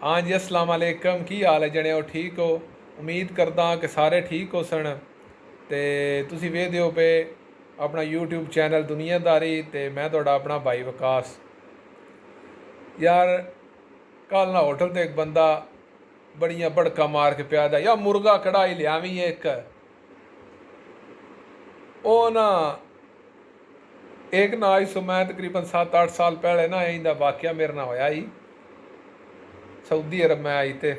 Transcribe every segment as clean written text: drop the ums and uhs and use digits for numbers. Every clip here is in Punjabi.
हाँ जी, अस्सलाम वालेकुम। की हाल है जने हो? ठीक हो? उम्मीद करदा कि सारे ठीक हो सन। ते तुसी वेखदे हो पे अपना यूट्यूब चैनल दुनियादारी, ते मैं तुहाडा अपना भाई विकास। यार, कल ना होटल ते एक बंदा बड़ियां भड़का मार के प्या दा, या मुर्गा कढ़ाई लियावी एक। ओ ना एक ना आई सो, मैं तकरीबन 7-8 साल पहले ना इंदा वाकया मेरे ना होया ही। सऊदी अरब मैं आई ते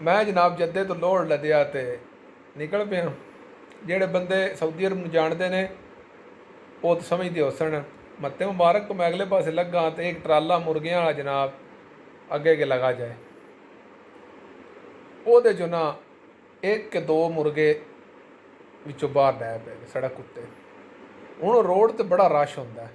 मैं जनाब जद्दे तो लोड़ लद्या ते निकल पिया। ਜਿਹੜੇ ਬੰਦੇ ਸਾਊਦੀ ਅਰਬ ਨੂੰ ਜਾਣਦੇ ਨੇ ਉਹ ਤਾਂ ਸਮਝਦੇ ਹੋ ਸਨ। ਮੱਤੇ ਮੁਬਾਰਕ ਤੋਂ ਮੈਂ ਅਗਲੇ ਪਾਸੇ ਲੱਗਾ ਤੇ ਇੱਕ ਟਰਾਲਾ ਮੁਰਗਿਆਂ ਵਾਲਾ ਜਨਾਬ ਅੱਗੇ ਅੱਗੇ ਲਗਾ ਜਾਏ। ਉਹਦੇ 'ਚੋਂ ਨਾ ਇੱਕ ਕਿ ਦੋ ਮੁਰਗੇ ਵਿੱਚੋਂ ਬਾਹਰ ਲੈ ਪਏ ਸੜਕ ਉੱਤੇ। ਹੁਣ ਉਹ ਰੋਡ 'ਤੇ ਬੜਾ ਰਸ਼ ਹੁੰਦਾ।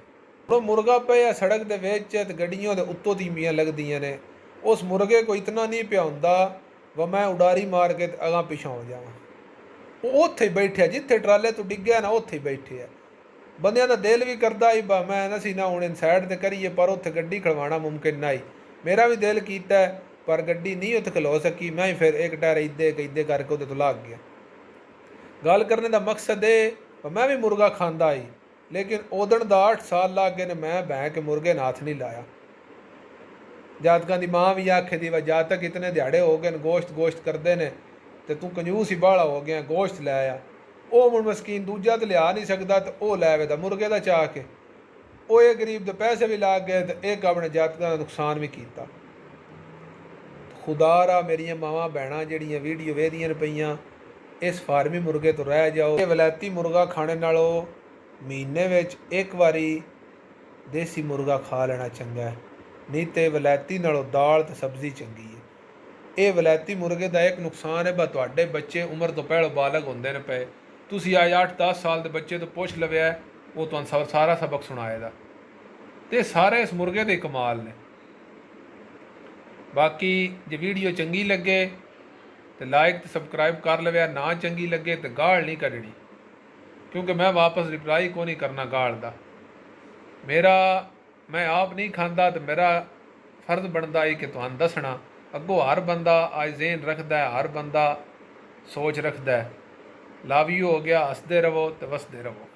ਹੁਣ ਉਹ ਮੁਰਗਾ ਪਿਆ ਸੜਕ ਦੇ ਵਿੱਚ ਤੇ ਗੱਡੀਆਂ ਦੇ ਉੱਤੋਂ ਦੀਮੀਆਂ ਲੱਗਦੀਆਂ ਨੇ। ਉਸ ਮੁਰਗੇ ਕੋਈ ਇਤਨਾ ਨਹੀਂ ਪਿਆ ਹੁੰਦਾ ਵਾ ਮੈਂ ਉਡਾਰੀ ਮਾਰ ਕੇ ਅਗਾਂ ਪਿਛਾਂ ਹੋ ਜਾਵਾਂ। ਉਹ ਉੱਥੇ ਹੀ ਬੈਠਿਆ ਜਿੱਥੇ ਟਰਾਲੇ ਤੋਂ ਡਿੱਗਿਆ ਨਾ, ਉੱਥੇ ਹੀ ਬੈਠੇ ਆ। ਬੰਦਿਆਂ ਦਾ ਦਿਲ ਵੀ ਕਰਦਾ ਹੀ ਬਾ ਮੈਂ ਨਾ ਸੀ ਨਾ ਹੁਣ ਸਾਈਡ 'ਤੇ ਕਰੀਏ, ਪਰ ਉੱਥੇ ਗੱਡੀ ਖੜਵਾਉਣਾ ਮੁਮਕਿਨ ਨਾ ਹੀ। ਮੇਰਾ ਵੀ ਦਿਲ ਕੀਤਾ ਪਰ ਗੱਡੀ ਨਹੀਂ ਉੱਥੇ ਖਲੋ ਸਕੀ। ਮੈਂ ਹੀ ਫਿਰ ਇੱਕ ਟਾਇਰ ਇੱਦੇ ਕਰਕੇ ਉਹਦੇ ਤੋਂ ਲੱਗ ਗਿਆ। ਗੱਲ ਕਰਨੇ ਦਾ ਮਕਸਦ ਇਹ ਮੈਂ ਵੀ ਮੁਰਗਾ ਖਾਂਦਾ ਹੀ, ਲੇਕਿਨ ਉਦਣ ਦਾ 8 ਸਾਲ ਲੱਗ ਗਏ ਨੇ ਮੈਂ ਬਹਿ ਕੇ ਮੁਰਗੇ ਨਾਲ ਹੱਥ ਨਹੀਂ ਲਾਇਆ। ਜਾਤਕਾਂ ਦੀ ਮਾਂ ਵੀ ਆਖੇ ਦੀ ਵਾ ਜਦ ਤੱਕ ਇਤਨੇ ਦਿਹਾੜੇ ਹੋ ਗਏ ਨੇ ਗੋਸ਼ਤ ਕਰਦੇ ਨੇ ਤੇ ਤੂੰ ਕੰਜੂਸ ਹੀ ਬਾਹਲਾ ਹੋ ਗਿਆ, ਗੋਸ਼ਤ ਲੈ ਆ। ਉਹ ਹੁਣ ਮਸਕੀਨ ਦੂਜਾ ਤਾਂ ਲਿਆ ਨਹੀਂ ਸਕਦਾ ਤੇ ਉਹ ਲੈ ਵੇਦਾ ਮੁਰਗੇ ਦਾ ਚਾਹ ਕੇ। ਉਹ ਇਹ ਗਰੀਬ ਦੇ ਪੈਸੇ ਵੀ ਲੱਗ ਗਏ ਤੇ ਇੱਕ ਆਪਣੇ ਜਾਤਕਾਂ ਦਾ ਨੁਕਸਾਨ ਵੀ ਕੀਤਾ। ਖੁਦਾ ਰਾ ਮੇਰੀਆਂ ਮਾਵਾਂ ਭੈਣਾਂ ਜਿਹੜੀਆਂ ਵੀਡੀਓ ਵੇਖਦੀਆਂ ਪਈਆਂ, ਇਸ ਫਾਰਮੀ ਮੁਰਗੇ ਤੋਂ ਰਹਿ ਜਾਓ। ਇਹ ਵਲੈਤੀ ਮੁਰਗਾ ਖਾਣੇ ਨਾਲੋਂ ਮਹੀਨੇ ਵਿੱਚ ਇੱਕ ਵਾਰੀ ਦੇਸੀ ਮੁਰਗਾ ਖਾ ਲੈਣਾ ਚੰਗਾ ਹੈ, ਨਹੀਂ ਤੇ ਵਲੈਤੀ ਨਾਲੋਂ ਦਾਲ ਤੇ ਸਬਜ਼ੀ ਚੰਗੀ ਹੈ। ਇਹ ਵਲੈਤੀ ਮੁਰਗੇ ਦਾ ਇੱਕ ਨੁਕਸਾਨ ਹੈ ਬਾ ਤੁਹਾਡੇ ਬੱਚੇ ਉਮਰ ਤੋਂ ਪਹਿਲਾਂ ਬਾਲਗ ਹੁੰਦੇ ਨੇ ਪਏ, ਤੁਸੀਂ ਅੱਜ 8-10 ਸਾਲ ਦੇ ਬੱਚੇ ਤੋਂ ਪੁੱਛ ਲਵਿਆ ਉਹ ਤੁਹਾਨੂੰ ਸਾਰਾ ਸਬਕ ਸੁਣਾਏਗਾ। ਤੇ ਸਾਰੇ ਇਸ ਮੁਰਗੇ ਦੇ ਕਮਾਲ ਨੇ। ਬਾਕੀ ਜੇ ਵੀਡੀਓ ਚੰਗੀ ਲੱਗੇ ਤੇ ਲਾਈਕ ਤੇ ਸਬਸਕ੍ਰਾਈਬ ਕਰ ਲਵਿਆ, ਨਾ ਚੰਗੀ ਲੱਗੇ ਤੇ ਗਾਲ ਨਹੀਂ ਕੱਢਣੀ, ਕਿਉਂਕਿ ਮੈਂ ਵਾਪਸ ਰਿਪਲਾਈ ਕੋ ਨਹੀਂ ਕਰਨਾ ਗਾਲ ਦਾ। ਮੈਂ ਆਪ ਨਹੀਂ ਖਾਂਦਾ ਤੇ ਮੇਰਾ ਫਰਜ਼ ਬਣਦਾ ਹੈ ਕਿ ਤੁਹਾਨੂੰ ਦੱਸਣਾ। ਅੱਗੋਂ ਹਰ ਬੰਦਾ ਅੱਜ ਜ਼ੇਨ ਰੱਖਦਾ ਹੈ, ਹਰ ਬੰਦਾ ਸੋਚ ਰੱਖਦਾ ਹੈ। ਲਵ ਯੂ ਹੋ ਗਿਆ, ਹੱਸਦੇ ਰਹੋ ਤੇ ਵਸਦੇ ਰਹੋ।